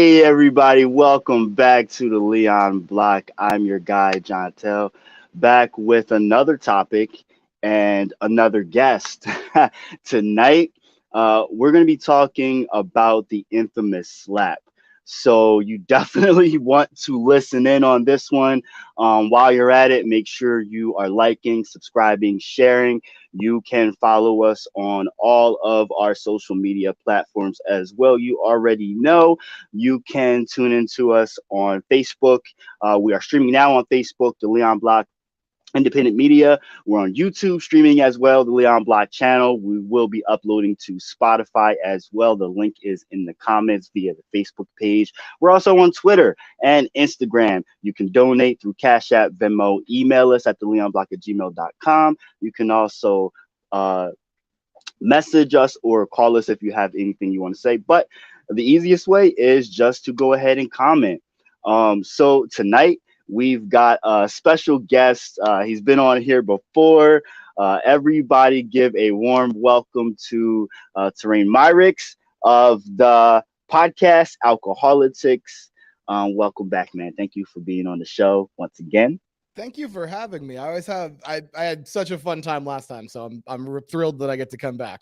Hey everybody, welcome back to the Leon Block. I'm your guy, John Tell, back with another topic and another guest. Tonight, we're going to be talking about the infamous slap. So you definitely want to listen in on this one. While you're at it, make sure you are liking, subscribing, sharing. You can follow us on all of our social media platforms as well. You already know you can tune into us on Facebook. We are streaming now on Facebook, the Leon Block Independent Media. We're on YouTube streaming as well, the Leon Block channel. We will be uploading to Spotify as well. The link is in the comments via the Facebook page. We're also on Twitter and Instagram. You can donate through Cash App, Venmo, email us at theleonblock@gmail.com. You can also message us or call us if you have anything you want to say. But the easiest way is just to go ahead and comment. So tonight, we've got a special guest. He's been on here before. Everybody give a warm welcome to Terrayne Myricks of the podcast Alcoholitics. Welcome back, man. Thank you for being on the show once again. Thank you for having me. I had such a fun time last time, so I'm thrilled that I get to come back.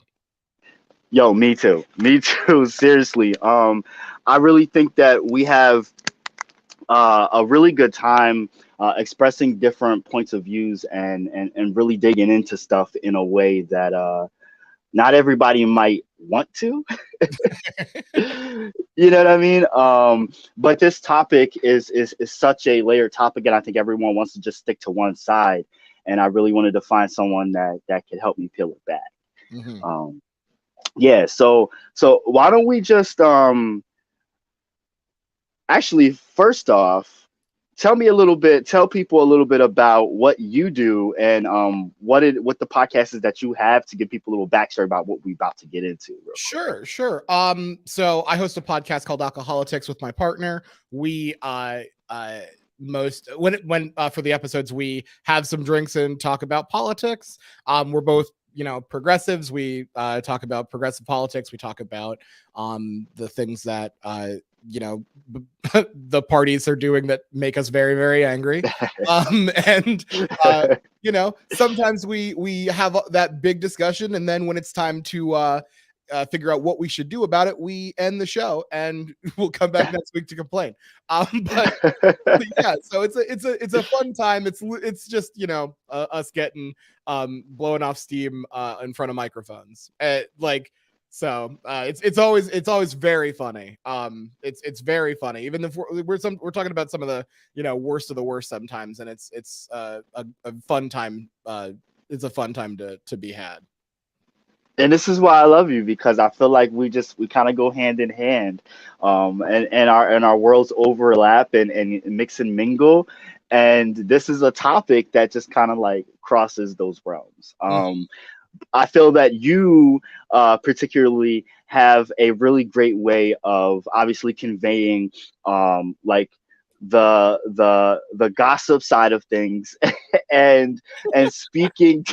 Yo, me too. Me too. Seriously. I really think that we have a really good time expressing different points of views and really digging into stuff in a way that not everybody might want to. You know what I mean? But this topic is such a layered topic, and I think everyone wants to just stick to one side. And I really wanted to find someone that could help me peel it back. Mm-hmm. Yeah. So why don't we just actually, first off, tell people a little bit about what you do and what the podcast is that you have to give people a little backstory about what we're about to get into. Sure. So I host a podcast called Alcoholitics with my partner. We most when for the episodes we have some drinks and talk about politics. We're both progressives. We talk about progressive politics. We talk about the things that the parties are doing that make us very, very angry. And sometimes we have that big discussion, and then when it's time to figure out what we should do about it, we end the show and we'll come back next week to complain. But yeah, so it's a fun time. It's just us getting blowing off steam in front of microphones. So it's always very funny. It's very funny, even if we're talking about some of the worst of the worst sometimes, and it's a fun time. It's a fun time to be had. And this is why I love you, because I feel like we kind of go hand in hand, and our worlds overlap and mix and mingle, and this is a topic that just kind of like crosses those realms. I feel that you particularly have a really great way of obviously conveying like the gossip side of things and speaking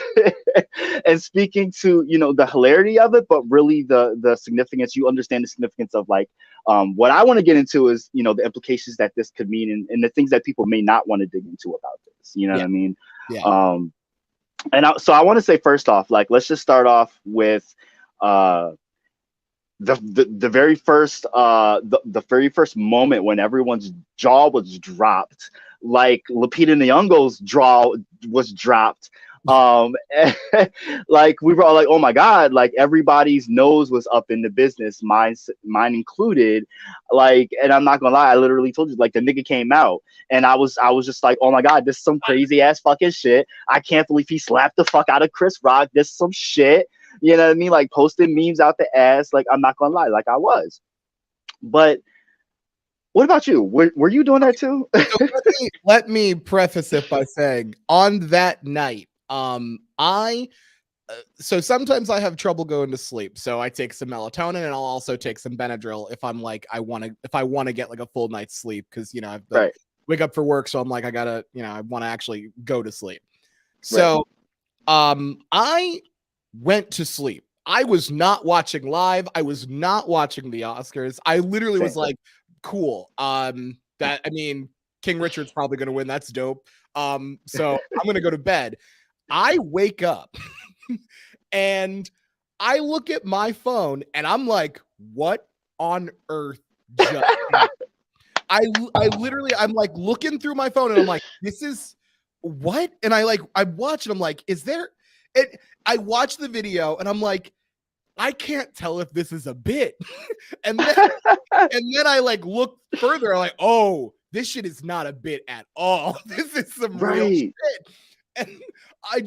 and speaking to the hilarity of it, but really the significance. You understand the significance of like what I want to get into is the implications that this could mean, and the things that people may not want to dig into about this. You know what I mean? Yeah. So I want to say first off, like, let's just start off with the very first the very first moment when everyone's jaw was dropped, like Lupita Nyong'o's jaw was dropped. Like we were all like, oh my god, like everybody's nose was up in the business, mine included. Like, and I'm not gonna lie, I literally told you, like, the nigga came out and I was just like, oh my god, this is some crazy ass fucking shit. I can't believe he slapped the fuck out of Chris Rock. This is some shit. You know what I mean? Like, posting memes out the ass. Like, I'm not gonna lie, like I was. But what about you? Were you doing that too? So let me preface it by saying, on that night, so sometimes I have trouble going to sleep. So I take some melatonin, and I'll also take some Benadryl if I'm like if I want to get like a full night's sleep, because I have to wake up for work. So I'm like, I gotta I want to actually go to sleep. So I went to sleep. I was not watching live. I was not watching the Oscars. I literally was like cool. That, I mean, King Richard's probably going to win. That's dope. So I'm going to go to bed. I wake up and I look at my phone and I'm like, what on earth just I literally, I'm like looking through my phone and I'm like, this is what? And I watch and I'm like, is there it? I watch the video and I'm like, I can't tell if this is a bit. and then I like look further, I'm like, oh, this shit is not a bit at all. This is some real shit. And I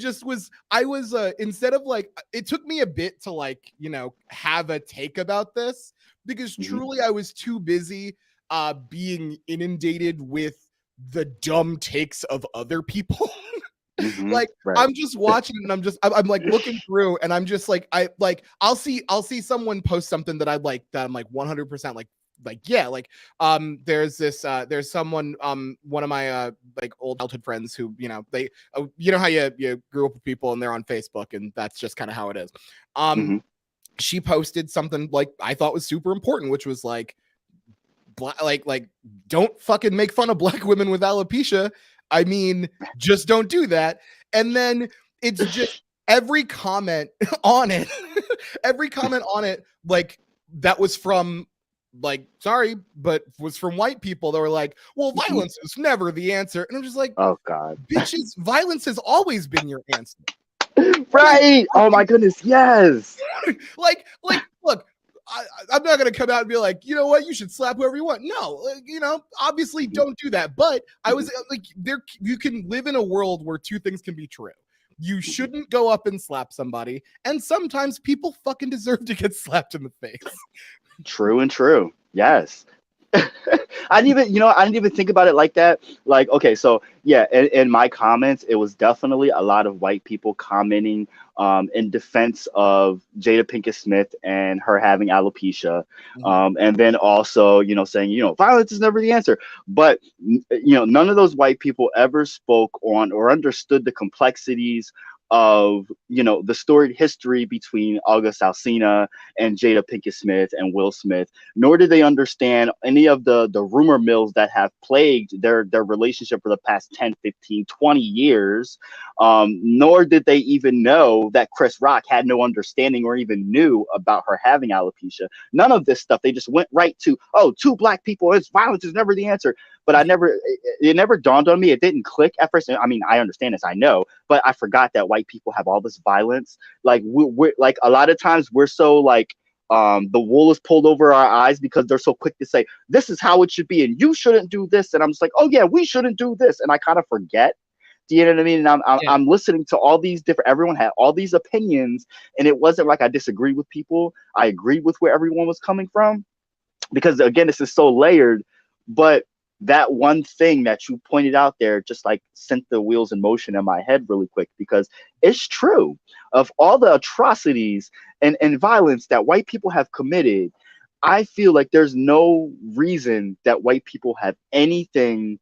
was instead of like, it took me a bit to like, you know, have a take about this because truly I was too busy being inundated with the dumb takes of other people. Like I'm just watching and I'm like looking through and I'm just like I'll see someone post something that I like that I'm like 100% like yeah, like there's there's someone one of my like old childhood friends who, you know, they you know how you grew up with people and they're on Facebook and that's just kind of how it is. She posted something like I thought was super important, which was like like don't fucking make fun of black women with alopecia. I mean, just don't do that. And then it's just every comment on it, like that was from like, sorry, but was from white people that were like, well, violence is never the answer. And I'm just like, oh God, bitches, violence has always been your answer. Right. Oh my goodness. Yes. like, look, I'm not going to come out and be like, you know what, you should slap whoever you want. No, you know, obviously don't do that. But I was like, you can live in a world where two things can be true. You shouldn't go up and slap somebody. And sometimes people fucking deserve to get slapped in the face. True and true. Yes. I didn't even think about it like that. Like, okay, so yeah, in my comments, it was definitely a lot of white people commenting in defense of Jada Pinkett Smith and her having alopecia. And then also, you know, saying, you know, violence is never the answer. But, you know, none of those white people ever spoke on or understood the complexities of, you know, the storied history between August Alsina and Jada Pinkett Smith and Will Smith, nor did they understand any of the rumor mills that have plagued their relationship for the past 10, 15, 20 years, nor did they even know that Chris Rock had no understanding or even knew about her having alopecia. None of this stuff. They just went right to, oh, two black people, it's violence is never the answer. But it never dawned on me. It didn't click at first. I mean, I understand this, I know, but I forgot that white people have all this violence. Like we're like a lot of times we're so like the wool is pulled over our eyes because they're so quick to say this is how it should be and you shouldn't do this. And I'm just like, oh yeah, we shouldn't do this. And I kind of forget. Do you know what I mean? And I'm listening to all these different. Everyone had all these opinions, and it wasn't like I disagreed with people. I agreed with where everyone was coming from, because again, this is so layered. But that one thing that you pointed out there just like sent the wheels in motion in my head really quick, because it's true. Of all the atrocities and violence that white people have committed, I feel like there's no reason that white people have anything,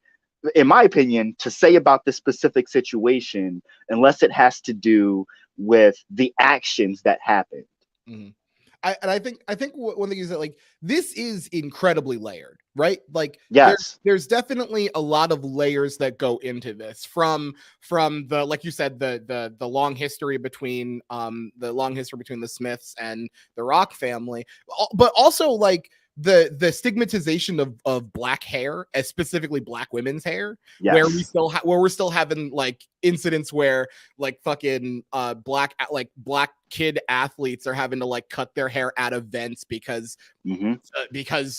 in my opinion, to say about this specific situation unless it has to do with the actions that happened. I think one thing is that like this is incredibly layered, right? Like yes, there's definitely a lot of layers that go into this from the, like you said, the long history between the Smiths and the Rock family, but also like the stigmatization of black hair, as specifically black women's hair, where we're still having like incidents where like fucking black kid athletes are having to like cut their hair at events because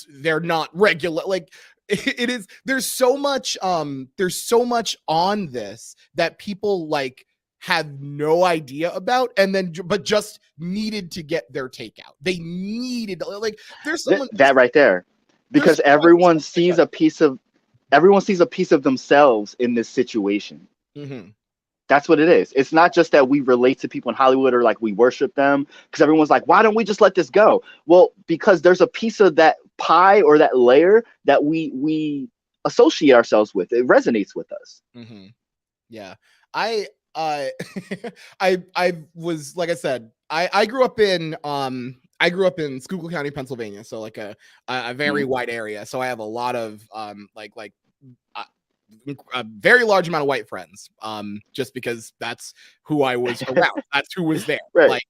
they're not regular. Like it is, there's so much on this that people like have no idea about, and then but just needed to get their take out. They needed like there's someone that right there, because everyone sees a piece of themselves in this situation. That's what it is. It's not just that we relate to people in Hollywood or like we worship them, because everyone's like, why don't we just let this go? Well, because there's a piece of that pie or that layer that we associate ourselves with. It resonates with us. Yeah. I was, like I said, I grew up in I grew up in Schuylkill County, Pennsylvania, so like a very wide area. So I have a lot of a very large amount of white friends, just because that's who I was around. That's who was there. Right. Like,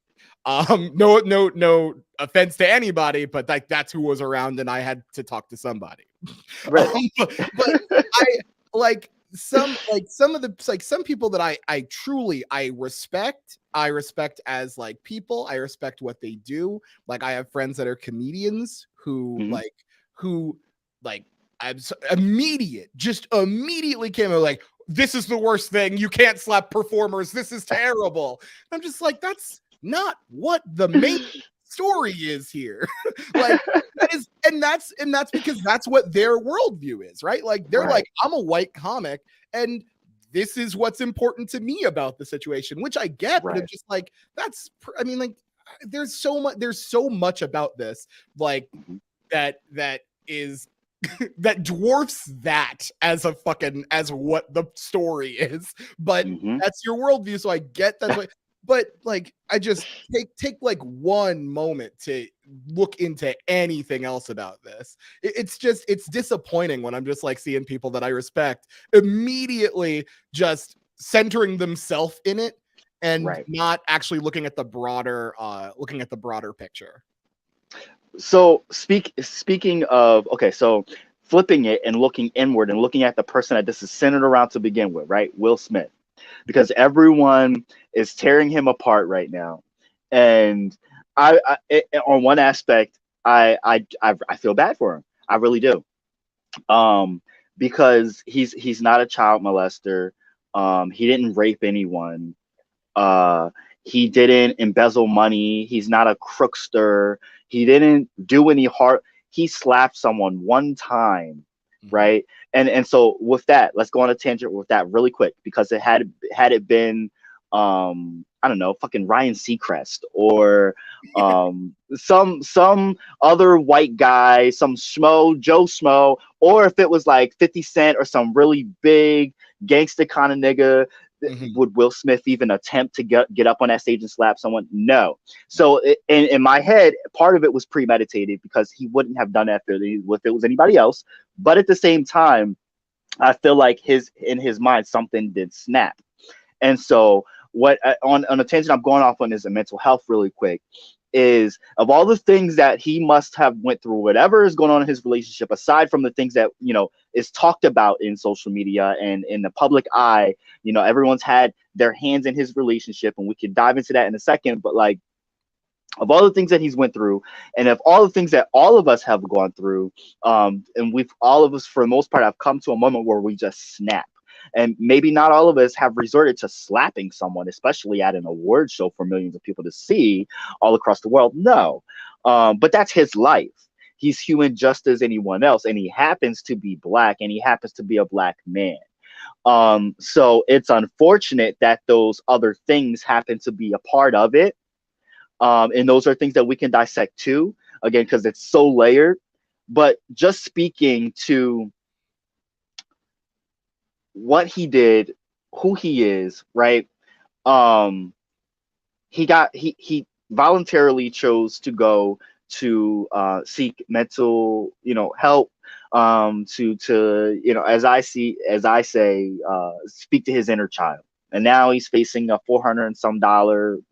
no offense to anybody, but like that's who was around, and I had to talk to somebody. Right. But I like some of the some people that I truly respect. I respect as like people. I respect what they do. Like I have friends that are comedians who I'm immediately came out like, this is the worst thing. You can't slap performers. This is terrible. I'm just like, that's not what the main story is here. Like that is, and that's because that's what their worldview is, right? Like they're like, I'm a white comic, and this is what's important to me about the situation, which I get, but it's just like, I mean, like, there's so much about this, like that is that dwarfs that as what the story is, but that's your worldview, so I get that's what. But like, I just take like one moment to look into anything else about this. It's disappointing when I'm just like seeing people that I respect immediately just centering themselves in it and not actually looking at the broader picture. So speaking of, okay, so flipping it and looking inward and looking at the person that this is centered around to begin with, right? Will Smith. Because everyone is tearing him apart right now, and on one aspect, I feel bad for him. I really do, because he's not a child molester. He didn't rape anyone. He didn't embezzle money. He's not a crookster. He didn't do any harm. He slapped someone one time, right? And so with that, let's go on a tangent with that really quick, because it had it been I don't know, fucking Ryan Seacrest or some other white guy, some schmo, Joe Schmo, or if it was like 50 Cent or some really big gangster kind of nigga, would Will Smith even attempt to get up on that stage and slap someone? No. So in my head, part of it was premeditated, because he wouldn't have done that if it was anybody else. But at the same time, I feel like in his mind, something did snap. And so what on a tangent I'm going off on is a mental health really quick, is of all the things that he must have went through, whatever is going on in his relationship, aside from the things that, is talked about in social media and in the public eye, everyone's had their hands in his relationship, and we could dive into that in a second. But like, of all the things that he's went through, and of all the things that all of us have gone through, and all of us, for the most part, have come to a moment where we just snap. And maybe not all of us have resorted to slapping someone, especially at an award show for millions of people to see all across the world. No, but that's his life. He's human just as anyone else, and he happens to be Black, and he happens to be a Black man. So it's unfortunate that those other things happen to be a part of it. And those are things that we can dissect too, again, because it's so layered. But just speaking to what he did, who he is, right? He voluntarily chose to go to seek mental, help, to as I say, speak to his inner child. And now he's facing a $400 and some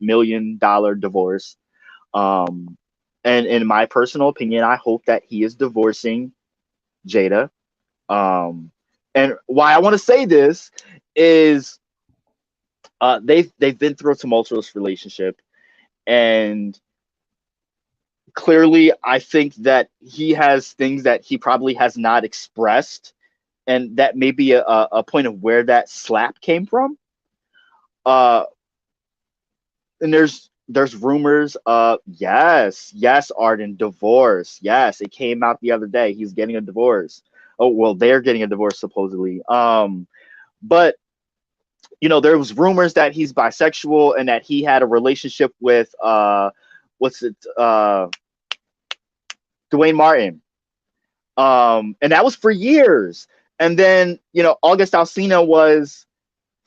million divorce. And in my personal opinion, I hope that he is divorcing Jada. And why I want to say this is they've been through a tumultuous relationship, and clearly I think that he has things that he probably has not expressed, and that may be a point of where that slap came from. And there's rumors yes, Arden, divorce. Yes, it came out the other day. He's getting a divorce. Oh, well, they're getting a divorce supposedly. But there was rumors that he's bisexual and that he had a relationship with Dwayne Martin. And that was for years. And then, August Alsina was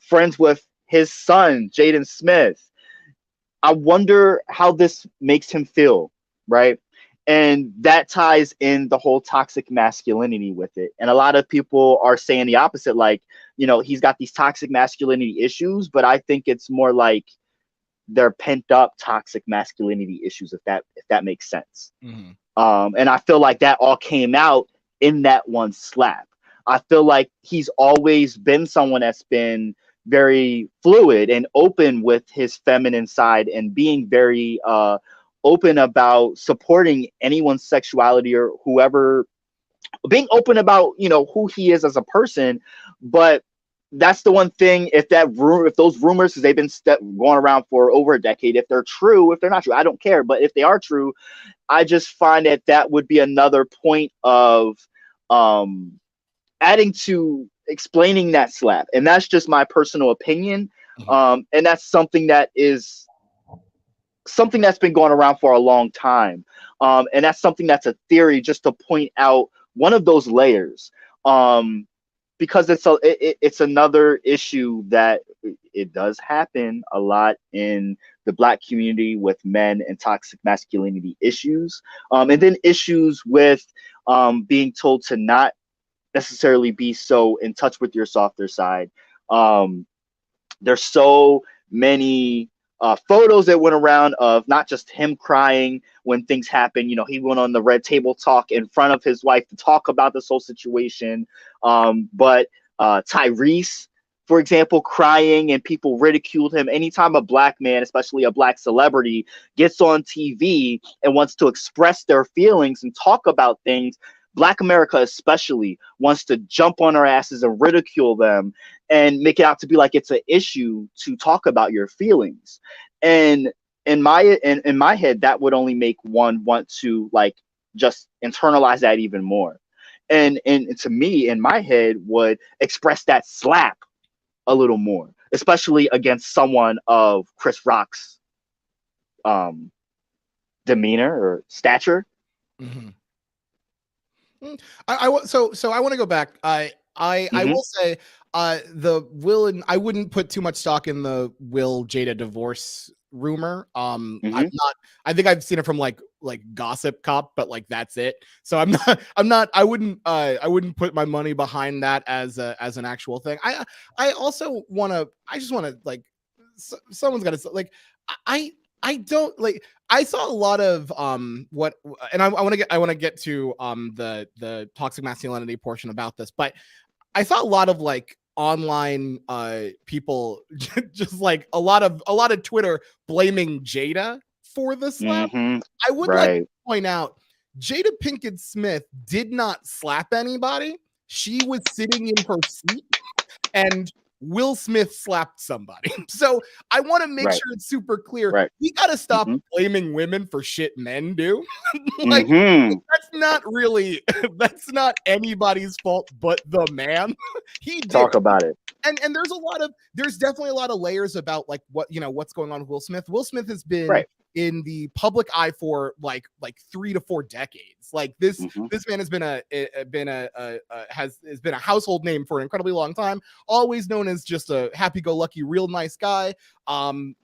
friends with his son, Jaden Smith. I wonder how this makes him feel, right? And that ties in the whole toxic masculinity with it. And a lot of people are saying the opposite, like, he's got these toxic masculinity issues, but I think it's more like they're pent up toxic masculinity issues, if that makes sense. Mm-hmm. And I feel like that all came out in that one slap. I feel like he's always been someone that's been very fluid and open with his feminine side and being very open about supporting anyone's sexuality or whoever, being open about who he is as a person. But that's the one thing, if those rumors, because they've been going around for over a decade, if they're true, if they're not true, I don't care, but if they are true, I just find that would be another point of adding to explaining that slap. And that's just my personal opinion. And that's something that's been going around for a long time. And that's something that's a theory, just to point out one of those layers. Because it's another issue that it does happen a lot in the Black community with men and toxic masculinity issues, and then issues with being told to not necessarily be so in touch with your softer side. There's so many photos that went around of not just him crying when things happen. He went on the Red Table Talk in front of his wife to talk about this whole situation. But Tyrese, for example, crying, and people ridiculed him. Anytime a Black man, especially a Black celebrity, gets on TV and wants to express their feelings and talk about things, Black America especially wants to jump on our asses and ridicule them and make it out to be like it's an issue to talk about your feelings. And in my head, that would only make one want to like just internalize that even more. And to me, in my head, would express that slap a little more, especially against someone of Chris Rock's demeanor or stature. Mm-hmm. I want to go back. I will say the Will, and I wouldn't put too much stock in the Will Jada divorce rumor. I'm not. I think I've seen it from like Gossip Cop, but like that's it. So I wouldn't put my money behind that as an actual thing. I just want to like someone's got to like I don't like. I saw a lot of what, and I want to get to the toxic masculinity portion about this, but I saw a lot of like online people just like a lot of Twitter blaming Jada for the slap. I would like to point out Jada Pinkett Smith did not slap anybody. She was sitting in her seat and Will Smith slapped somebody. So I want to make sure it's super clear. We got to stop blaming women for shit men do. Like that's not anybody's fault but the man. He did. Talk about it. And there's definitely a lot of layers about like what's going on with Will Smith. Will Smith has been in the public eye for like 3 to 4 decades. Like this man has been a household name for an incredibly long time, always known as just a happy-go-lucky, real nice guy,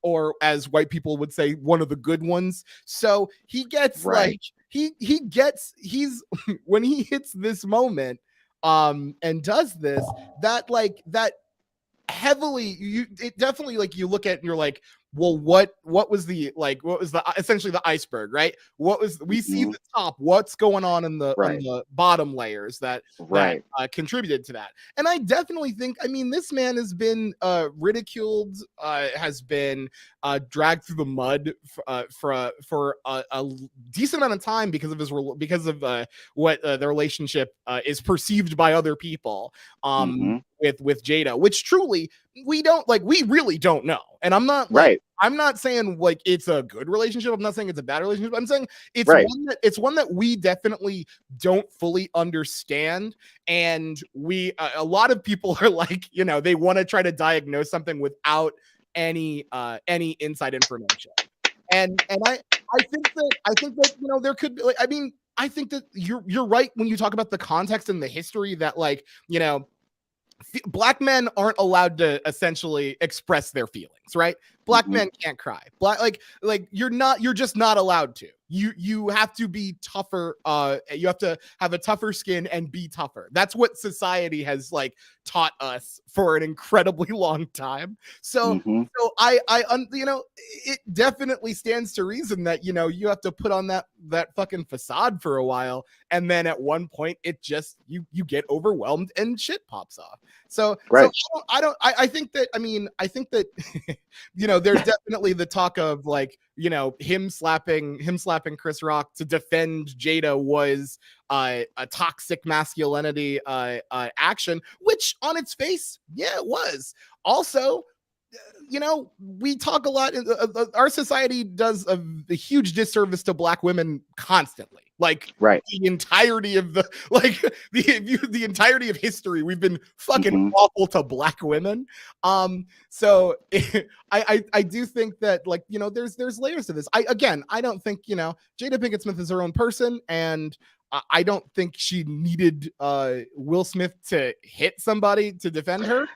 or as white people would say, one of the good ones. So he gets like he's when he hits this moment and does this, that heavily it definitely like you look at and you're like, well, what was the essentially the iceberg, right? We see the top, what's going on in the bottom layers that contributed to that. And I definitely think, I mean, this man has been ridiculed, has been dragged through the mud for a decent amount of time because of what the relationship is perceived by other people with Jada, which truly we really don't know. And I'm not I'm not saying like it's a good relationship. I'm not saying it's a bad relationship. I'm saying it's one that we definitely don't fully understand. And a lot of people are like, they want to try to diagnose something without any inside information. And I think that there could be like, I mean, I think that you're right when you talk about the context and the history that Black men aren't allowed to essentially express their feelings, right? Black men can't cry. Like you're just not allowed to. You have to be tougher. You have to have a tougher skin and be tougher. That's what society has like taught us for an incredibly long time. So it definitely stands to reason that you have to put on that fucking facade for a while, and then at one point it just you get overwhelmed and shit pops off. So I think that there's definitely the talk of like him slapping Chris Rock to defend Jada was a toxic masculinity action, which on its face, yeah, it was. Also, we talk a lot. Our society does a huge disservice to Black women constantly. Like the entirety of the entirety of history, we've been fucking awful to Black women. So I do think that there's layers to this. I don't think Jada Pinkett Smith is her own person, and I don't think she needed Will Smith to hit somebody to defend her.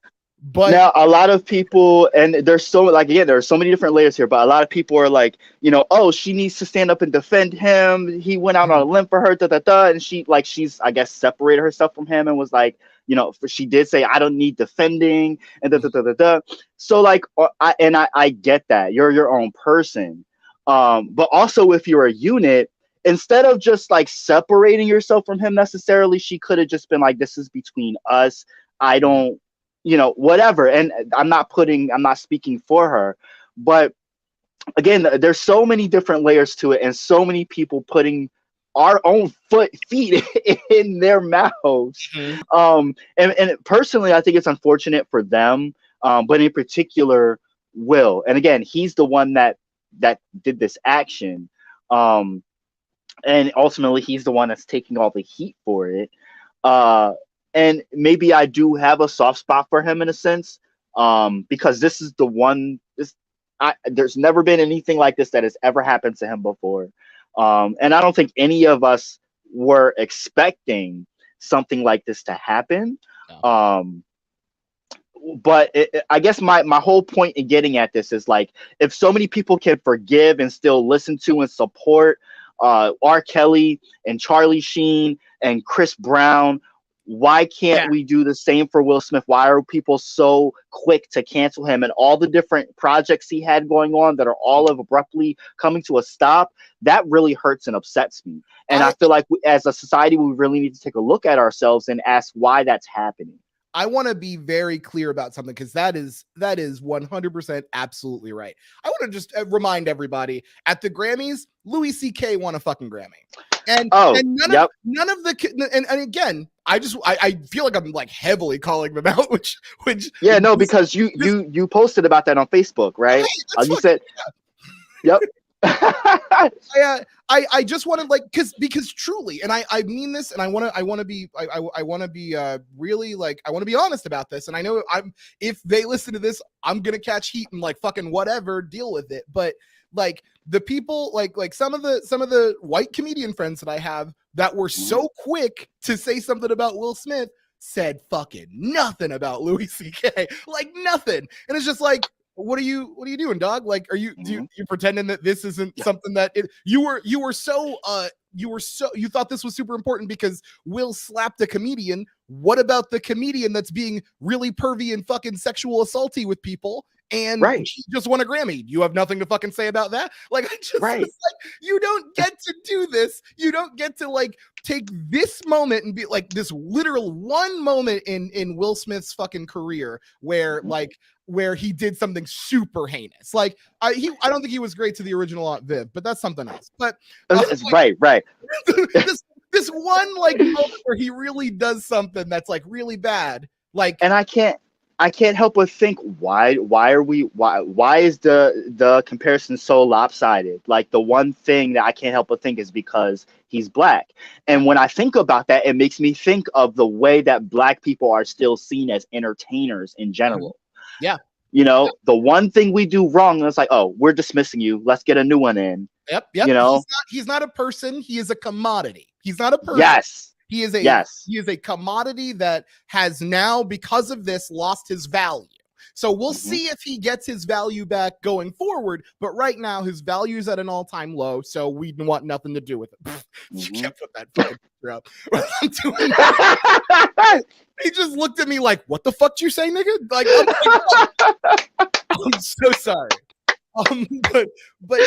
But now a lot of people, and there's there are so many different layers here, but a lot of people are like, oh, she needs to stand up and defend him. He went out on a limb for her, and she's I guess separated herself from him and was like, she did say, I don't need defending and So I get that you're your own person, but also if you're a unit, instead of just like separating yourself from him necessarily, she could have just been like, this is between us. I don't. Whatever. And I'm not speaking for her, but again, there's so many different layers to it and so many people putting our own feet in their mouths. And personally, I think it's unfortunate for them. But in particular, Will, and again, he's the one that did this action. And ultimately he's the one that's taking all the heat for it. And maybe I do have a soft spot for him in a sense, because this is the one. There's never been anything like this that has ever happened to him before, and I don't think any of us were expecting something like this to happen. No. But I guess my whole point in getting at this is like, if so many people can forgive and still listen to and support R. Kelly and Charlie Sheen and Chris Brown, why can't we do the same for Will Smith? Why are people so quick to cancel him and all the different projects he had going on that are all of abruptly coming to a stop? That really hurts and upsets me. And I feel like as a society, we really need to take a look at ourselves and ask why that's happening. I want to be very clear about something, because that is 100% absolutely right. I want to just remind everybody, at the Grammys, Louis C.K. won a fucking Grammy. And none of the and again, I feel like I'm like heavily calling them out, which because you posted about that on Facebook, right? You said, yep. I just want to like, because truly, and I mean this, and I want to be really like, I want to be honest about this, and I know if they listen to this, I'm gonna catch heat and like fucking whatever, deal with it. But like the people, like some of the white comedian friends that I have that were so quick to say something about Will Smith said fucking nothing about Louis C.K. Like nothing, and it's just like, what are you doing, dog? Like, are you pretending that this isn't something that you thought this was super important because Will slapped a comedian? What about the comedian that's being really pervy and fucking sexual assaulty with people and he just won a Grammy? You have nothing to fucking say about that? Like, I just like, you don't get to do this. You don't get to like take this moment and be like this literal one moment in Will Smith's fucking career where he did something super heinous. Like I don't think he was great to the original Aunt Viv, but that's something else. But right. this one like moment where he really does something that's like really bad. Like, and I can't help but think, why is the comparison so lopsided? Like, the one thing that I can't help but think is because he's Black. And when I think about that, it makes me think of the way that Black people are still seen as entertainers in general. Yeah. The one thing we do wrong, it's like, oh, we're dismissing you. Let's get a new one in. Yep. He's not a person. He is a commodity. He's not a person. Yes. He is a commodity that has now, because of this, lost his value. So we'll Mm-hmm. see if he gets his value back going forward. But right now, his value is at an all-time low. So we want nothing to do with it. You Mm-hmm. can't put that fucking picture up. I'm doing he just looked at me like, "What the fuck did you say, nigga?" Like, I'm so sorry. But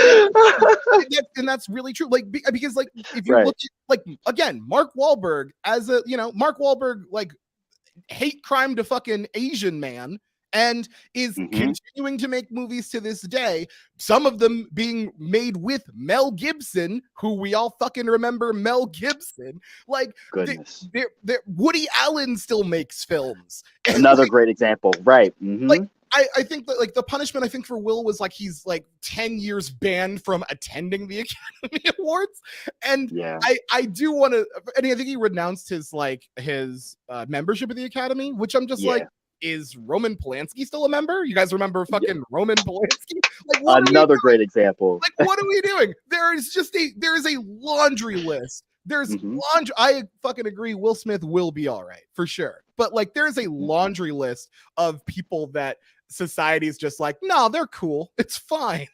yeah, and that's really true. Like, because like if you look at like again, Mark Wahlberg as a Mark Wahlberg like hate crime to fucking Asian man and is continuing to make movies to this day, some of them being made with Mel Gibson, who we all fucking remember Mel Gibson. Like, goodness, Woody Allen still makes films. Another great example, right? Like, I think that like the punishment I think for Will was like he's like 10 years banned from attending the Academy Awards. And yeah, I do want to, and I think he renounced his like his membership of the Academy, which I'm just like, is Roman Polanski still a member? You guys remember fucking Roman Polanski? Like, another great example. Like, what are we doing? There is a laundry list. There's laundry. I fucking agree. Will Smith will be all right for sure. But like, there's a laundry list of people that society is just like, no, they're cool. It's fine.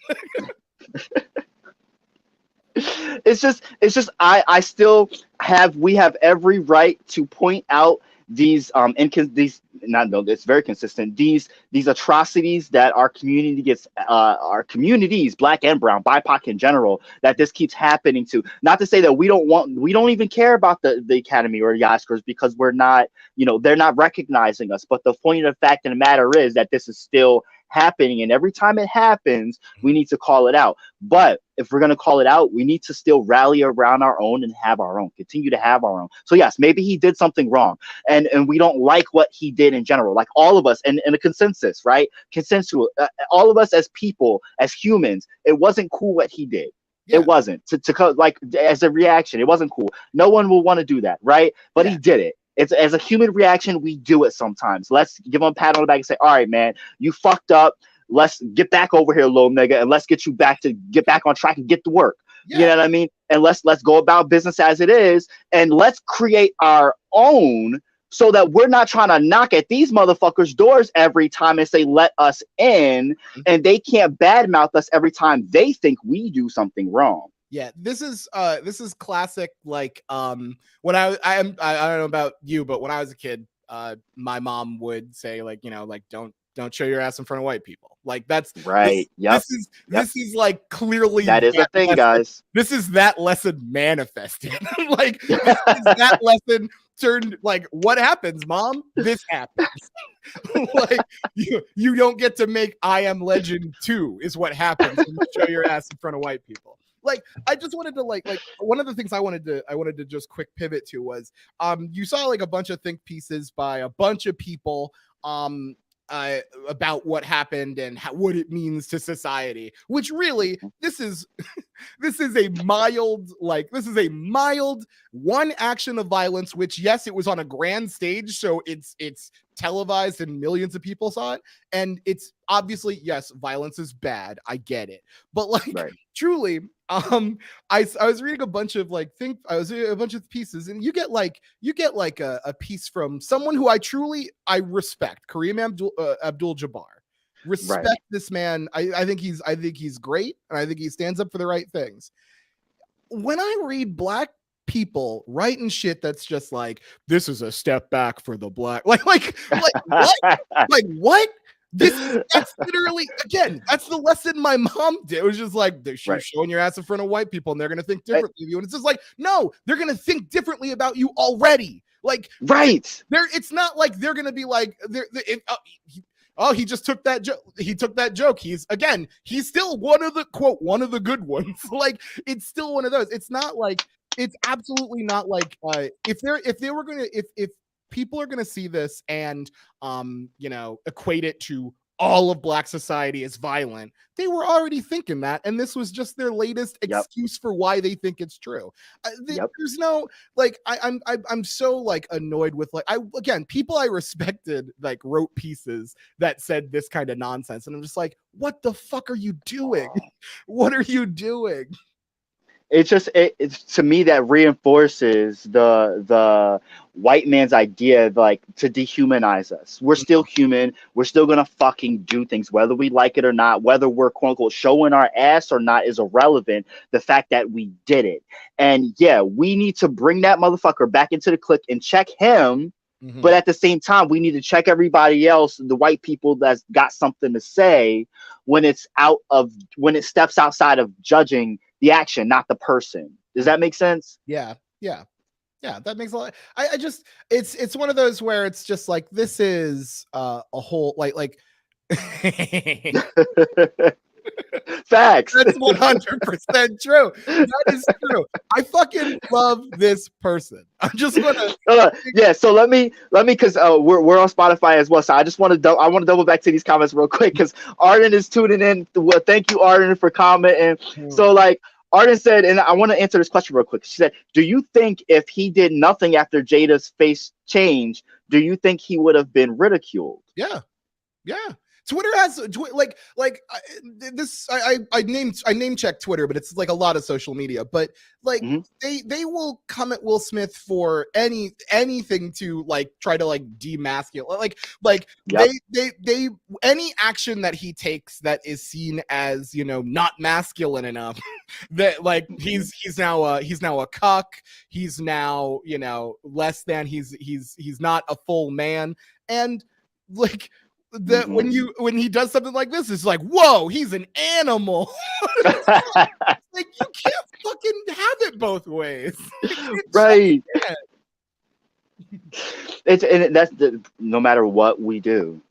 It's just I still we have every right to point out these it's very consistent, these atrocities that our community gets, our communities, black and brown, BIPOC in general, that this keeps happening to. Not to say that we don't even care about the Academy or the Oscars because we're not, they're not recognizing us. But the point of the fact of the matter is that this is still happening, and every time it happens, we need to call it out. But if we're going to call it out, we need to still rally around our own and have our own, continue to have our own. So yes, maybe he did something wrong, and we don't like what he did in general, like all of us, and a consensus, right? Consensual, all of us as people, as humans, it wasn't cool what he did. It wasn't to like as a reaction. It wasn't cool. No one will want to do that, right? But he did it. It's as a human reaction, we do it sometimes. Let's give him a pat on the back and say, all right, man, you fucked up. Let's get back over here, little nigga, and let's get back on track and get to work. You know what I mean? And let's go about business as it is, and let's create our own, so that we're not trying to knock at these motherfuckers' doors every time and say, let us in, and they can't badmouth us every time they think we do something wrong. Yeah, this is classic. Like, when I don't know about you, but when I was a kid, my mom would say, like, like don't show your ass in front of white people. Like, that's right. This is like clearly that is a thing, lesson. guys. This is that lesson manifested. Like, this is that lesson turned, like, what happens, mom? This happens. Like, you don't get to make I Am Legend 2 is what happens when you show your ass in front of white people. Like, I just wanted to like one of the things I wanted to just quick pivot to was you saw like a bunch of think pieces by a bunch of people about what happened and what it means to society, which really this is a mild one action of violence, which, yes, it was on a grand stage, so it's televised and millions of people saw it, and it's obviously, yes, violence is bad, I get it, but like, truly, I was reading a bunch of pieces, and you get like a piece from someone who I respect, Kareem Abdul-Jabbar. Respect this man. I think he's great, and I think he stands up for the right things. When I read black people writing shit that's just like, this is a step back for the black, like what? Like, what? That's literally, again, that's the lesson my mom did. It was just like, you're showing your ass in front of white people and they're gonna think differently of you. And it's just like, no, they're gonna think differently about you already. Like, it's not like they're gonna be like, he just took that joke. He took that joke. He's still one of the good ones. Like, it's still one of those. It's not like, it's absolutely not like, if people are going to see this and, equate it to all of black society as violent, they were already thinking that, and this was just their latest excuse for why they think it's true. There's no, like, I'm so like annoyed with, like, people I respected like wrote pieces that said this kind of nonsense, and I'm just like, what the fuck are you doing? What are you doing? it's to me that reinforces the white man's idea of, like, to dehumanize us. We're still human. We're still gonna fucking do things whether we like it or not. Whether we're quote unquote showing our ass or not is irrelevant. The fact that we did it, and yeah, we need to bring that motherfucker back into the clique and check him. But at the same time, we need to check everybody else, the white people that's got something to say, when when it steps outside of judging the action, not the person. Does that make sense? Yeah, that makes a lot. I just, it's one of those where it's just like, this is a whole like Facts. That's 100% true. That is true. I fucking love this person. I'm just gonna yeah. So let me because we're on Spotify as well. So I just want to double back to these comments real quick because Arden is tuning in. Well, thank you, Arden, for commenting. So like Arden said, and I want to answer this question real quick. She said, "Do you think if he did nothing after Jada's face change, do you think he would have been ridiculed?" Yeah. Twitter has I name check Twitter, but it's like a lot of social media. But like they will come at Will Smith for anything to like try to like demasculate they any action that he takes that is seen as, you know, not masculine enough. That like he's now a cuck. He's now, you know, less than. He's not a full man. And like that when he does something like this, it's like, whoa, he's an animal. Like you can't fucking have it both ways. Right. That's no matter what we do,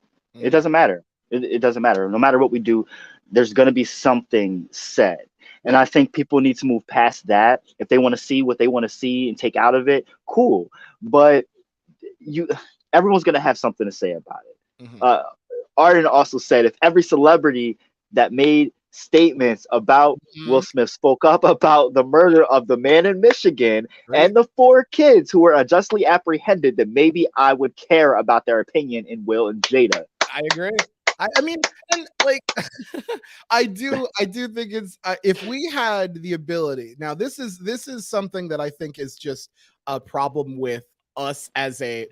it doesn't matter. It doesn't matter. No matter what we do, there's going to be something said. And I think people need to move past that. If they want to see what they want to see and take out of it, cool. But everyone's going to have something to say about it. Arden also said, if every celebrity that made statements about Will Smith spoke up about the murder of the man in Michigan and the 4 kids who were unjustly apprehended, then maybe I would care about their opinion in Will and Jada. I agree. I mean, and like, I do think it's if we had the ability. Now, this is something that I think is just a problem with us as a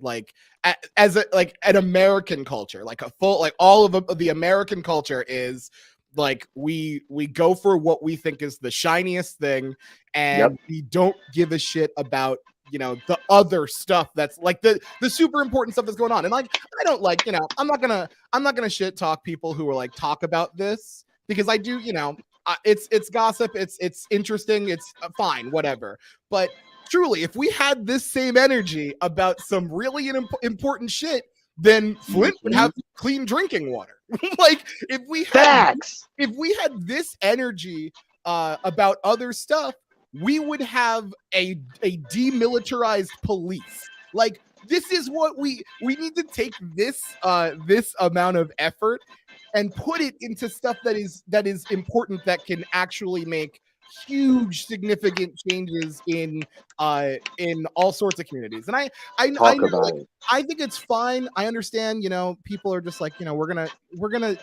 an American culture, like a full, like all of the American culture is like we go for what we think is the shiniest thing, and we don't give a shit about, you know, the other stuff that's like the super important stuff that's going on. And like, I don't like, you know, I'm not gonna shit talk people who are like talk about this, because I do, you know, it's gossip, it's interesting, it's fine, whatever. But truly, if we had this same energy about some really important shit, then Flint would have clean drinking water. Like if we had this energy about other stuff, we would have a demilitarized police. Like this is what we need to take this amount of effort and put it into stuff that is important, that can actually make huge significant changes in all sorts of communities. And I know, like, I think it's fine. I understand, you know, people are just like, you know, we're gonna,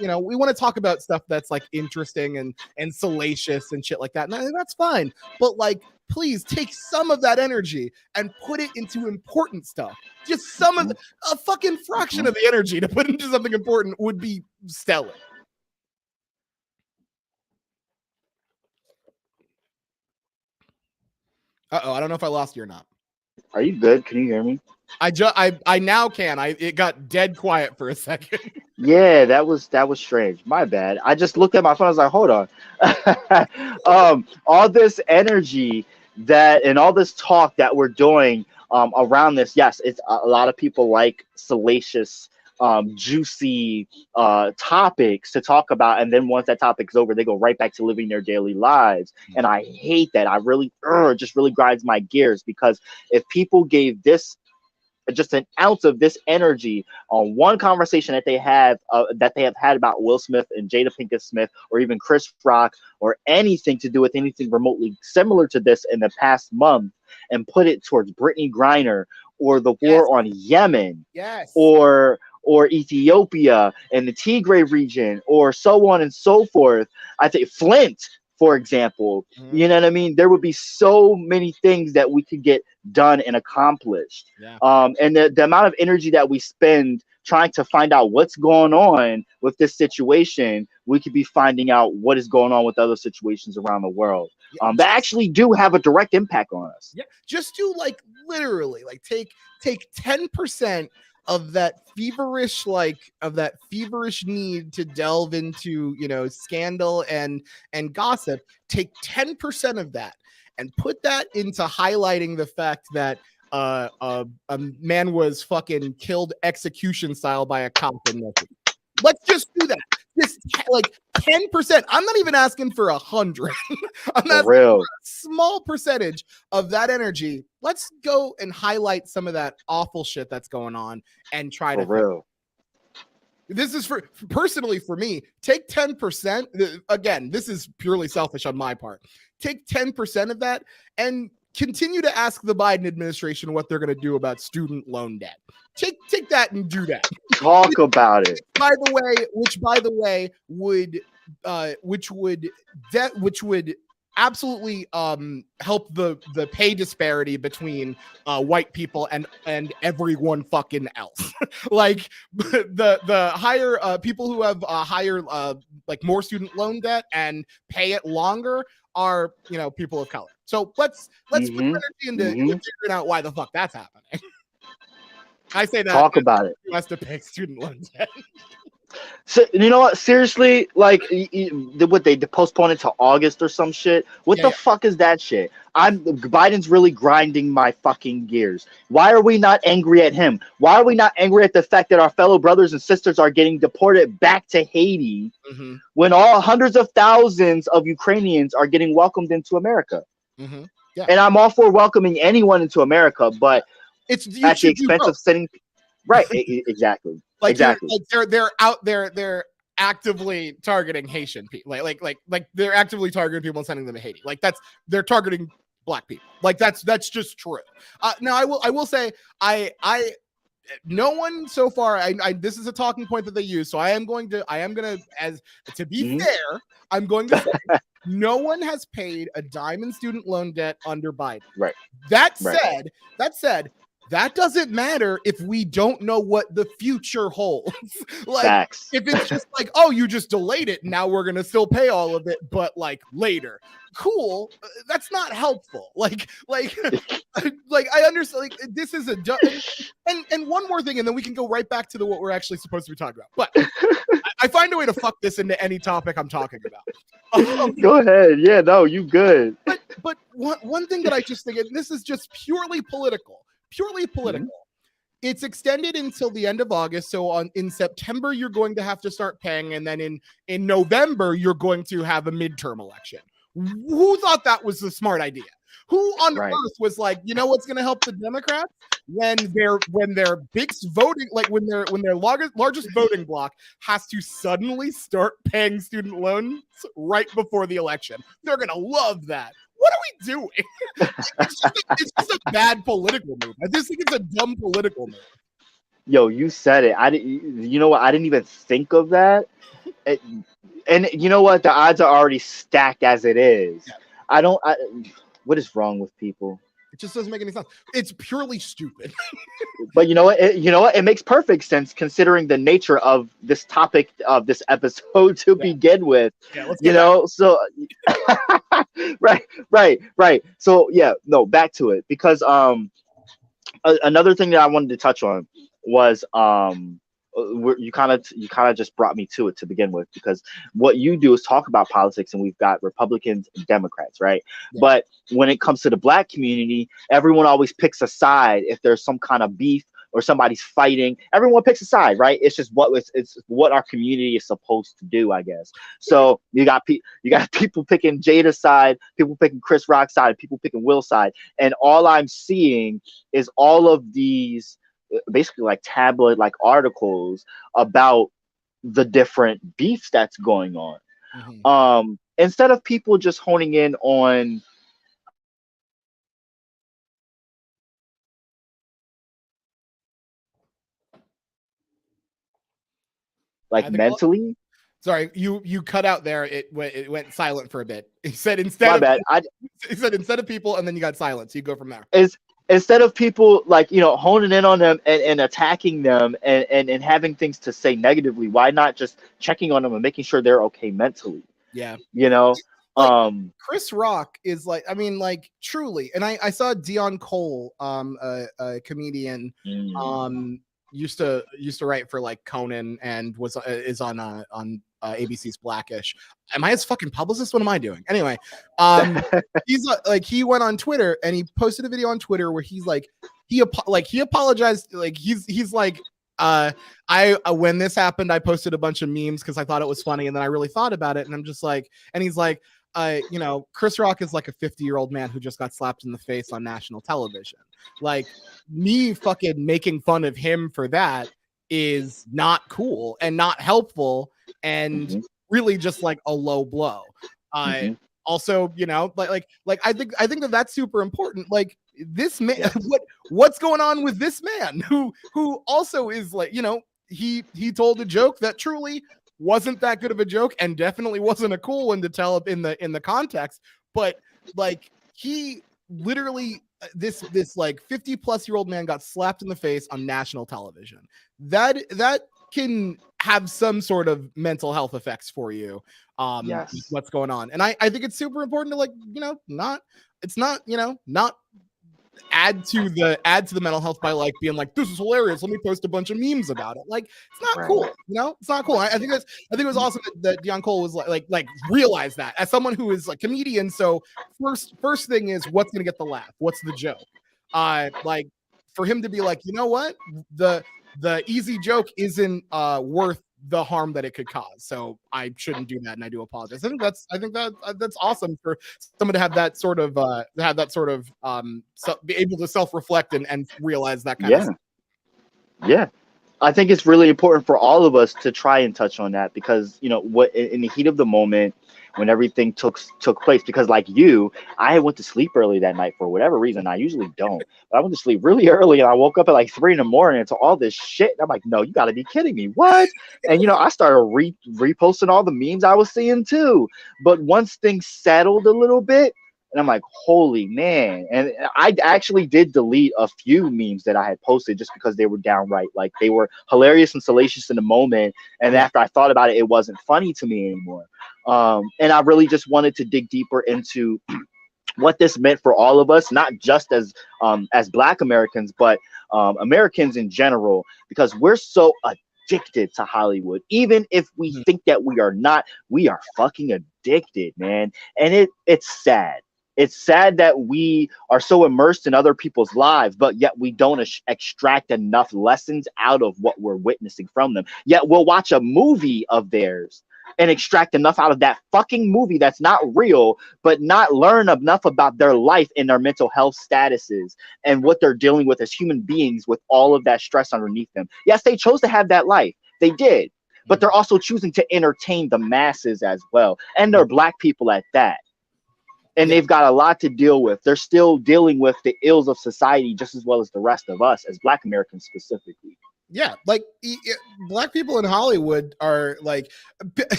you know, we want to talk about stuff that's like interesting and salacious and shit like that. And that's fine. But like, please take some of that energy and put it into important stuff. Just some of a fucking fraction of the energy to put into something important would be stellar. I don't know if I lost you or not. Are you good? Can you hear me? I now can. It got dead quiet for a second. Yeah, that was strange. My bad. I just looked at my phone. I was like, hold on. All this energy and all this talk that we're doing around this. Yes, it's a lot of people like salacious, juicy topics to talk about, and then once that topic's over, they go right back to living their daily lives. And I hate that. I really just really grinds my gears, because if people gave this just an ounce of this energy on one conversation that they have had about Will Smith and Jada Pinkett Smith, or even Chris Rock, or anything to do with anything remotely similar to this in the past month, and put it towards Brittany Griner, or the war on Yemen, or Ethiopia and the Tigray region, or so on and so forth. I think Flint, for example. Mhm. You know what I mean? There would be so many things that we could get done and accomplished. Yeah. And the amount of energy that we spend trying to find out what's going on with this situation, we could be finding out what is going on with other situations around the world, Yeah, that actually do have a direct impact on us. yeah, just do like literally like take 10% of that feverish need to delve into, you know, scandal and gossip. Take 10% of that and put that into highlighting the fact that a man was fucking killed execution style by a cop in Michigan. Let's just do that. Just like 10%. I'm not even asking for 100. I'm For asking real. for a small percentage of that energy. Let's go and highlight some of that awful shit that's going on and try For to real. this is for personally for me. Take 10%. Again, this is purely selfish on my part. Take 10% of that and continue to ask the Biden administration what they're going to do about student loan debt. Take that and do that. Talk about it. By the way, which would absolutely help the pay disparity between white people and everyone fucking else. Like the higher people who have higher like more student loan debt and pay it longer are, you know, people of color. So let's put Hmm. energy into Hmm. figuring out why the fuck that's happening. I say that Talk about it. who has to pay student loan debt. So you know what? Seriously, like, what they postponed it to August or some shit. What Yeah, the yeah. fuck is that shit? Biden's really grinding my fucking gears. Why are we not angry at him? Why are we not angry at the fact that our fellow brothers and sisters are getting deported back to Haiti Mm-hmm. when all hundreds of thousands of Ukrainians are getting welcomed into America? Mm-hmm. Yeah. And I'm all for welcoming anyone into America, but It's you at the should do expense both. of sending. Right? Exactly. Like Exactly. they're out there, they're actively targeting Haitian people. Like they're actively targeting people and sending them to Haiti. Like they're targeting black people. Like that's just true. Now I will say I no one so far I this is a talking point that they use, so I am going to as to be Hmm. fair, I'm going to say no one has paid a dime in student loan debt under Biden. Right. That Right. said, that doesn't matter if we don't know what the future holds. Like, Facts. if it's just like, oh, you just delayed it, now we're gonna still pay all of it, but like later. Cool. That's not helpful. Like I understand. Like, this is a and one more thing, and then we can go right back to what we're actually supposed to be talking about. But I find a way to fuck this into any topic I'm talking about. Go ahead. Yeah, no, you good. But one thing that I just think, and this is just purely political. Mhm. It's extended until the end of August. So in September, you're going to have to start paying, and then in November, you're going to have a midterm election. Who thought that was a smart idea? Who on Right. earth was like, you know what's going to help the Democrats when their big voting, like when their largest voting bloc has to suddenly start paying student loans right before the election? They're going to love that. What are we doing? It's just a bad political move. I just think it's a dumb political move. Yo, you said it. I didn't. You know what? I didn't even think of that. It- and you know what? The odds are already stacked as it is. Yeah. I don't. What is wrong with people? It just doesn't make any sense. It's purely stupid. But you know what? You know what? It makes perfect sense considering the nature of this topic of this episode to begin with. Yeah, let's You get back. know, so right. So yeah, no, back to it because another thing that I wanted to touch on was you kind of just brought me to it to begin with because what you do is talk about politics and we've got Republicans and Democrats, right? Yeah. But when it comes to the black community, everyone always picks a side if there's some kind of beef or somebody's fighting. Everyone picks a side, right? It's just it's what our community is supposed to do, I guess. So you got people picking Jada's side, people picking Chris Rock's side, people picking Will's side, and all I'm seeing is all of these basically like tabloid like articles about the different beefs that's going on. Instead of people just honing in on like mentally. Sorry, you cut out there. It went silent for a bit. He said My bad. he said instead of people, and then you got silence. You go from there. Is instead of people like honing in on them and attacking them and having things to say negatively, why not just checking on them and making sure they're okay mentally? Yeah. You know, Like Chris Rock is like, I mean, like truly, and I saw Dion Cole, a comedian, mm, used to write for like Conan and is on ABC's Blackish. Am I his fucking publicist? What am I doing? Anyway, he's like, he went on Twitter and he posted a video on Twitter where he's like, he apologized. Like he's like, I when this happened, I posted a bunch of memes because I thought it was funny, and then I really thought about it, and I'm just like, and he's like, Chris Rock is like a 50-year-old man who just got slapped in the face on national television. Like, me fucking making fun of him for that is not cool and not helpful, and really just like a low blow. Also, like I think that that's super important. Like, this man, yes. What's going on with this man who also is like, he told a joke that truly wasn't that good of a joke and definitely wasn't a cool one to tell in the context, but like, he literally, this like 50-plus-year-old man got slapped in the face on national television. That can have some sort of mental health effects for you. Yes. What's going on. And I think it's super important to, like, not add to the mental health by like being like, this is hilarious, let me post a bunch of memes about it. Like, it's not cool. It's not cool. I think it was awesome that Dion Cole was like realize that as someone who is a comedian. So first thing is, what's gonna get the laugh? What's the joke? Like, for him to be like, you know what, the easy joke isn't worth the harm that it could cause, so I shouldn't do that, and I do apologize. I think that's awesome for someone to have that sort of be able to self-reflect and realize that kind of stuff. Yeah, I think it's really important for all of us to try and touch on that, because what, in the heat of the moment, when everything took place, because like I went to sleep early that night for whatever reason. I usually don't, but I went to sleep really early, and I woke up at like 3 a.m. to all this shit. And I'm like, no, you got to be kidding me, what? And I started reposting all the memes I was seeing too. But once things settled a little bit, and I'm like, holy man. And I actually did delete a few memes that I had posted just because they were downright, like, they were hilarious and salacious in the moment. And after I thought about it, it wasn't funny to me anymore. And I really just wanted to dig deeper into what this meant for all of us, not just as Black Americans, but Americans in general, because we're so addicted to Hollywood. Even if we think that we are not, we are fucking addicted, man. And it's sad. It's sad that we are so immersed in other people's lives, but yet we don't extract enough lessons out of what we're witnessing from them. Yet we'll watch a movie of theirs and extract enough out of that fucking movie that's not real, but not learn enough about their life and their mental health statuses and what they're dealing with as human beings with all of that stress underneath them. Yes, they chose to have that life. They did. But they're also choosing to entertain the masses as well. And they're Black people at that. And they've got a lot to deal with. They're still dealing with the ills of society just as well as the rest of us as Black Americans specifically. Yeah, like Black people in Hollywood are like,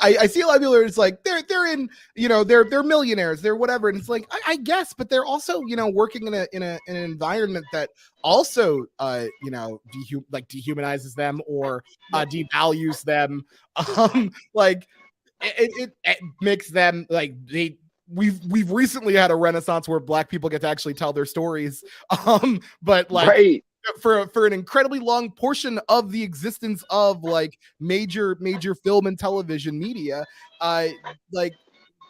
I see a lot of people who are just like, they're in, they're millionaires, they're whatever, and it's like, I guess, but they're also working in an environment that also dehumanizes them or devalues them, like it makes them like we've recently had a renaissance where Black people get to actually tell their stories, but like. Right. For an incredibly long portion of the existence of like major film and television media, like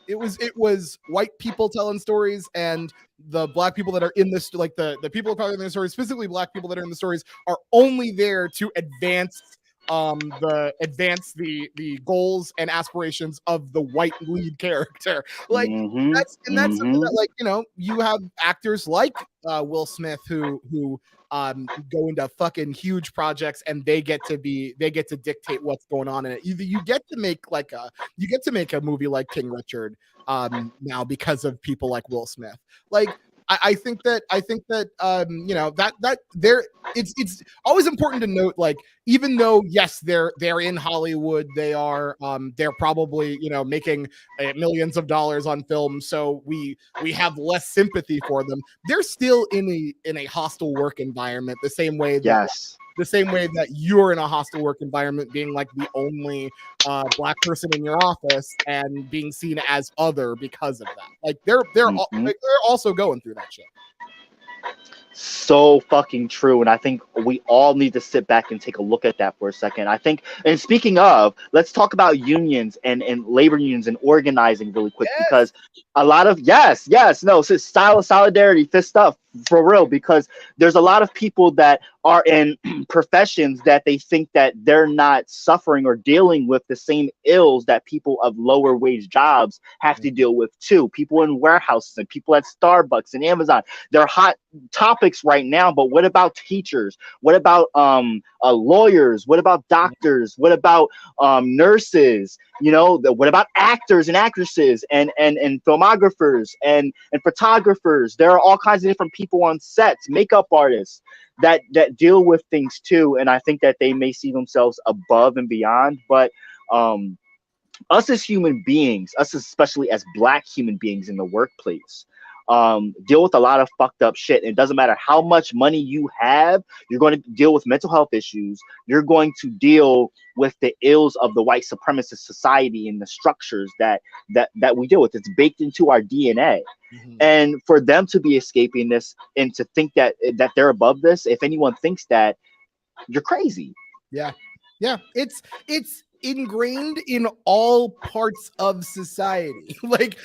it was white people telling stories, and the Black people that are in this, like the people telling the stories, specifically Black people that are in the stories, are only there to advance the goals and aspirations of the white lead character. Like that's something that, like, you have actors like Will Smith who go into fucking huge projects, and they get to dictate what's going on in it. You get to make a movie like King Richard now because of people like Will Smith. Like, I think that you know, that there, it's always important to note, like, even though yes, they're in Hollywood, they're probably, you know, making millions of dollars on film, so we have less sympathy for them. They're still in a hostile work environment, the same way that Yes. you're in a hostile work environment, being like the only black person in your office and being seen as other because of that. Like they're also going through that shit. So fucking true. And I think we all need to sit back and take a look at that for a second. I think, and speaking of, let's talk about unions and labor unions and organizing really quick, Yes. because a lot of, no, so style of solidarity, fist up for real, because there's a lot of people that are in professions that they think that they're not suffering or dealing with the same ills that people of lower wage jobs have to deal with too. People in warehouses and people at Starbucks and Amazon, they're hot topics right now. But what about teachers? What about lawyers? What about doctors? What about nurses? You know, what about actors and actresses and filmographers and photographers? There are all kinds of different people on sets, makeup artists that deal with things too. And I think that they may see themselves above and beyond. But us as human beings, us especially as black human beings in the workplace, deal with a lot of fucked up shit. It doesn't matter how much money you have, you're going to deal with mental health issues. You're going to deal with the ills of the white supremacist society and the structures that we deal with. It's baked into our DNA. And for them to be escaping this and to think that they're above this, if anyone thinks that, you're crazy. Yeah. It's ingrained in all parts of society. like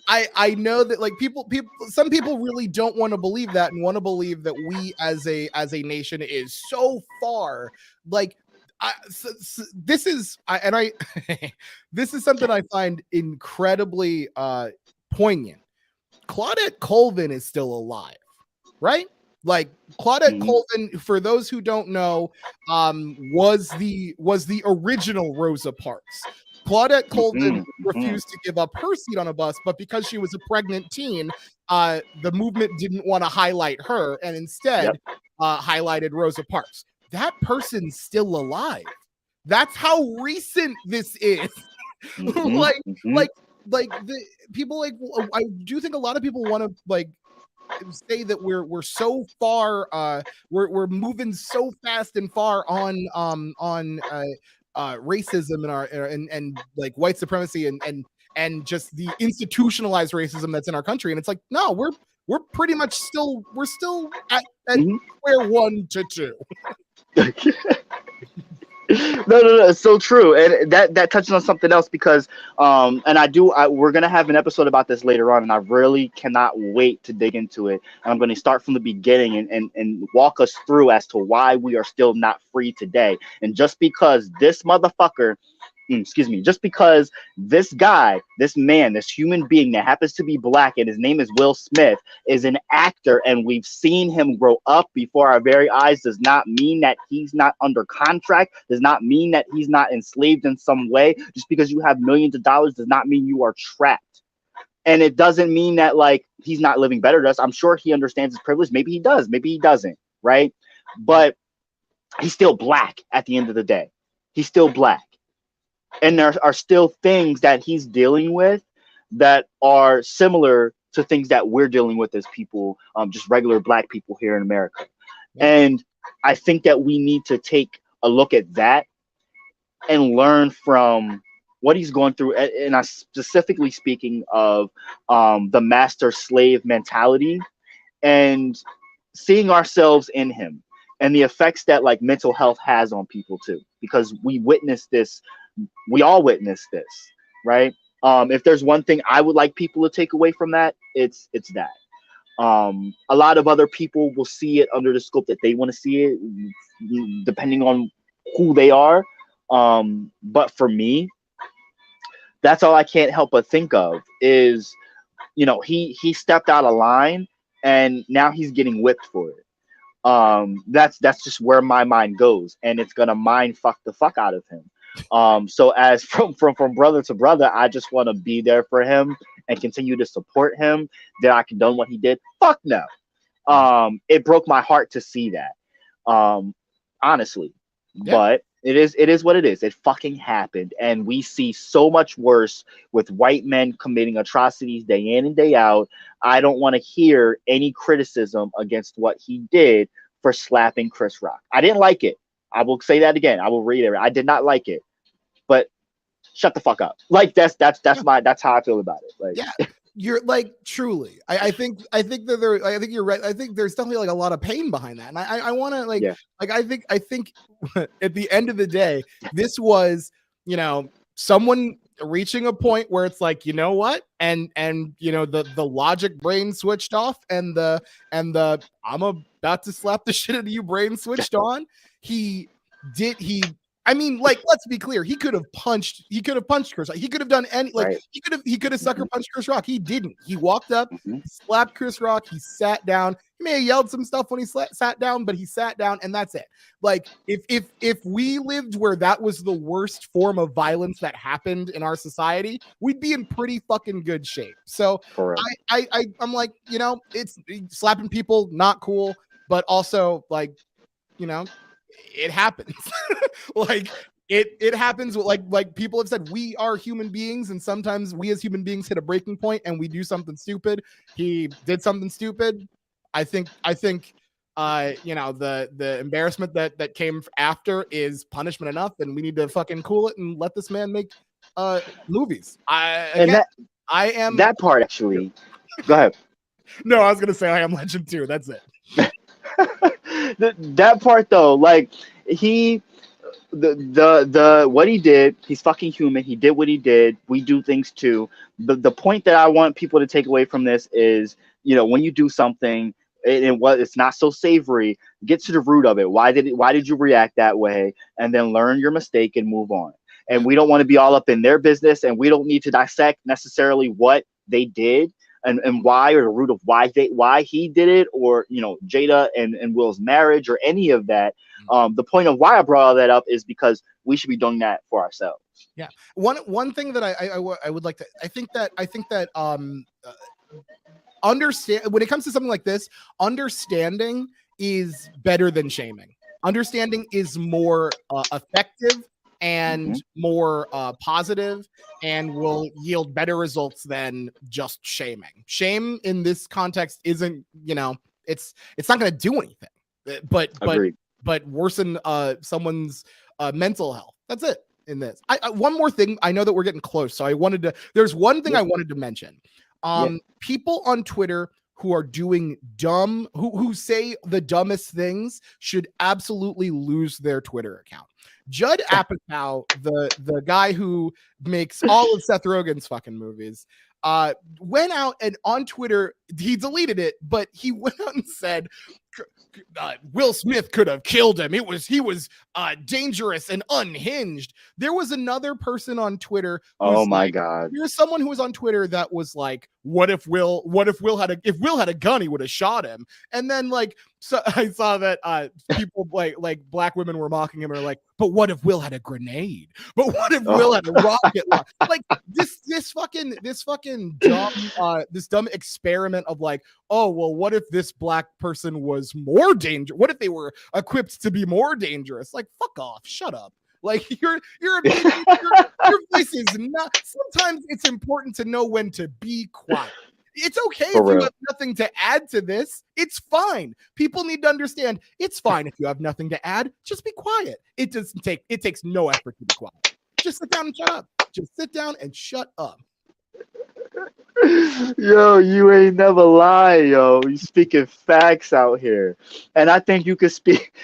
I know that, like, some people really don't want to believe that and want to believe that we as a nation is so far, like, this is this is something I find incredibly poignant. Claudette Colvin is still alive, right? Like, Claudette Colvin, for those who don't know, was the original Rosa Parks. Claudette Colvin refused to give up her seat on a bus, but because she was a pregnant teen, the movement didn't want to highlight her and instead highlighted Rosa Parks. That person's still alive. That's how recent this is. Like the people, like, I do think a lot of people want to, like, say that we're so far, we're moving so fast and far on racism in our and like white supremacy and just the institutionalized racism that's in our country. And it's like, no, we're pretty much still at square one to two. No, it's so true. And that touches on something else, because and we're gonna have an episode about this later on, and I really cannot wait to dig into it. And I'm going to start from the beginning and walk us through as to why we are still not free today. And just because this motherfucker, just because this guy, this man, this human being that happens to be black and his name is Will Smith, is an actor and we've seen him grow up before our very eyes, does not mean that he's not under contract, does not mean that he's not enslaved in some way. Just because you have millions of dollars does not mean you are trapped. And it doesn't mean that, like, he's not living better than us. I'm sure he understands his privilege. Maybe he does, maybe he doesn't, right? But he's still black at the end of the day. He's still black. And there are still things that he's dealing with that are similar to things that we're dealing with as people, just regular black people here in America. And I think that we need to take a look at that and learn from what he's going through. And I'm specifically speaking of the master slave mentality and seeing ourselves in him and the effects that, like, mental health has on people too, because we witness this. We all witness this, right? If there's one thing I would like people to take away from that, it's that. A lot of other people will see it under the scope that they want to see it, depending on who they are. But for me, that's all I can't help but think of is, you know, he stepped out of line and now he's getting whipped for it. That's just where my mind goes, and it's gonna mind fuck the fuck out of him. So as from brother to brother, I just want to be there for him and continue to support him. Did I condone what he did? Fuck no. It broke my heart to see that. Honestly, Yeah. but it is what it is. It fucking happened, and we see so much worse with white men committing atrocities day in and day out. I don't want to hear any criticism against what he did for slapping Chris Rock. I didn't like it. I will say that again. I will reiterate. I did not like it, but shut the fuck up. Like that's how I feel about it. Like, yeah, you're like truly. I think that I think you're right. I think there's definitely like a lot of pain behind that, and I want to yeah, I think at the end of the day, this was someone reaching a point where it's like, you know what, and the logic brain switched off, and the I'm about to slap the shit out of you brain switched on. He I mean, like, let's be clear. He could have punched Chris Rock. He could have done any, like, right. he could have sucker punched Chris Rock. He didn't. He walked up, Hmm. he slapped Chris Rock. He sat down. He may have yelled some stuff when he sat down, but he sat down, and that's it. Like, if we lived where that was the worst form of violence that happened in our society, we'd be in pretty fucking good shape. So I'm like, it's slapping people, not cool, but also like, it happens. Like it happens. Like people have said, we are human beings, and sometimes we as human beings hit a breaking point and we do something stupid. He did something stupid. I think the embarrassment that came after is punishment enough, and we need to fucking cool it and let this man make movies. I am That part actually. Go ahead. No, I was gonna say I Am Legend too. That's it. That part though, like the what he did, he's fucking human. He did what he did. We do things too. The point that I want people to take away from this is, when you do something and what it's not so savory, get to the root of it. Why did you react that way? And then learn your mistake and move on. And we don't want to be all up in their business, and we don't need to dissect necessarily what they did and why, or the root of why he did it, or Jada and Will's marriage, or any of that. The point of why I brought all that up is because we should be doing that for ourselves. Yeah. One thing that I would like to, I think that understand, when it comes to something like this, understanding is better than shaming. Understanding is more effective and more positive, and will yield better results than just shaming. Shame in this context isn't, it's not going to do anything, but worsen someone's mental health. That's it in this. One more thing. I know that we're getting close, so there's one thing I wanted to mention. People on Twitter who are doing who say the dumbest things should absolutely lose their Twitter account. Judd Apatow, the guy who makes all of Seth Rogen's fucking movies, went out and on Twitter, he deleted it, but he went out and said, Will Smith could have killed him. He was dangerous and unhinged. There was another person on Twitter. Oh my God. There's someone who was on Twitter that was like, if Will had a gun, he would have shot him. And then so I saw that people like black women were mocking him, or like, but what if Will had a grenade? But what if Will had a rocket launcher? Like this fucking dumb experiment of like, oh well, what if this black person was more dangerous? What if they were equipped to be more dangerous? Like, fuck off, shut up. Like your voice is not. Sometimes it's important to know when to be quiet. It's okay if you have nothing to add to this. It's fine. People need to understand it's fine if you have nothing to add. Just be quiet. It takes no effort to be quiet. Just sit down and shut up. Just sit down and shut up. Yo, you ain't never lie, yo. You speaking facts out here. And I think you could speak,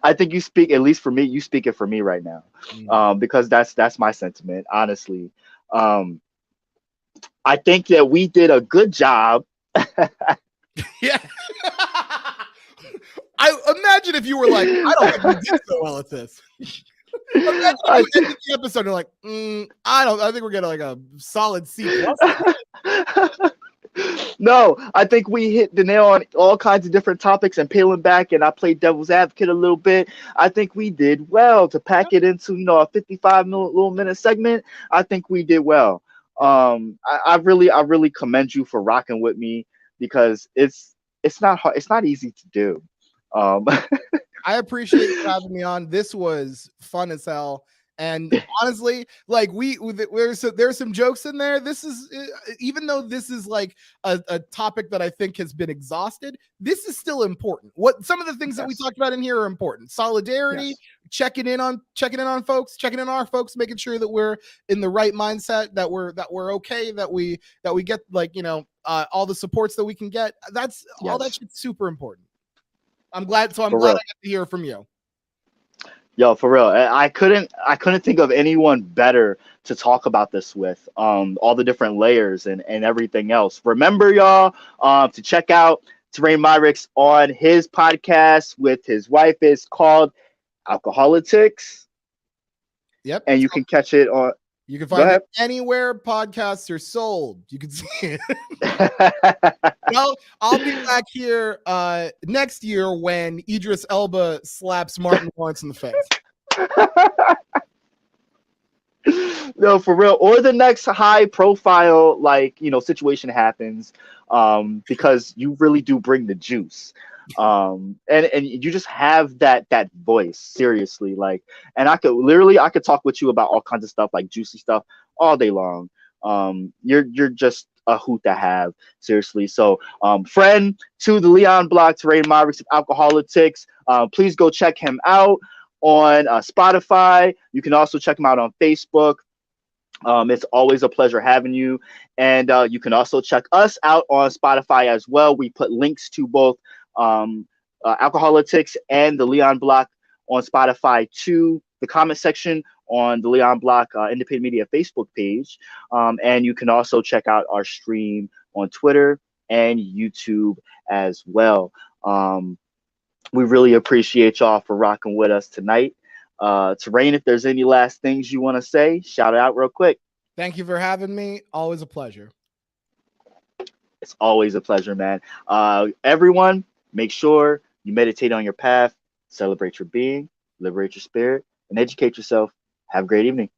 I think you speak, at least for me, you speak it for me right now. Because that's my sentiment, honestly. I think that we did a good job. Yeah. I imagine if you were like, I don't think we did so well at this. Imagine if you ended the episode and like, I think we're getting like a solid C+. No, I think we hit the nail on all kinds of different topics and peeling back, and I played devil's advocate a little bit. I think we did well to pack it into, a 55 minute segment. I think we did well. Yeah. I really commend you for rocking with me because it's not hard, it's not easy to do. Um, I appreciate you having me on. This was fun as hell. And honestly, like there's some jokes in there. This is even though this is like a topic that I think has been exhausted, this is still important. What some of the things that we yes, talked about in here are important. Solidarity, yes, checking in on folks, checking in on our folks, making sure that we're in the right mindset, that we're okay, that we get all the supports that we can get. That's all that yes, shit's super important. I'm glad I for got real. to hear from you. Yo, for real. I couldn't think of anyone better to talk about this with. All the different layers and everything else. Remember, y'all, to check out Terrayne Myricks on his podcast with his wife. It's called Alcoholitics, Yep. and you can catch it on. You can Go find it anywhere podcasts are sold. You can see it. ahead. Well, I'll be back here next year when Idris Elba slaps Martin Lawrence in the face. No, for real. Or the next high profile, situation happens, because you really do bring the juice. And you just have that voice, seriously. And I could talk with you about all kinds of stuff, like juicy stuff, all day long. You're just a hoot to have, seriously. So, friend to the Leon Block, Terrayne Myricks of Alcoholitics, please go check him out on Spotify. You can also check him out on Facebook. It's always a pleasure having you. And you can also check us out on Spotify as well. We put links to both Alcoholitics and the Leon Block on Spotify to the comment section on the Leon Block Independent Media Facebook page. And you can also check out our stream on Twitter and YouTube as well. We really appreciate y'all for rocking with us tonight. Terrayne, if there's any last things you want to say, shout it out real quick. Thank you for having me. Always a pleasure. It's always a pleasure, man. Everyone, make sure you meditate on your path, celebrate your being, liberate your spirit, and educate yourself. Have a great evening.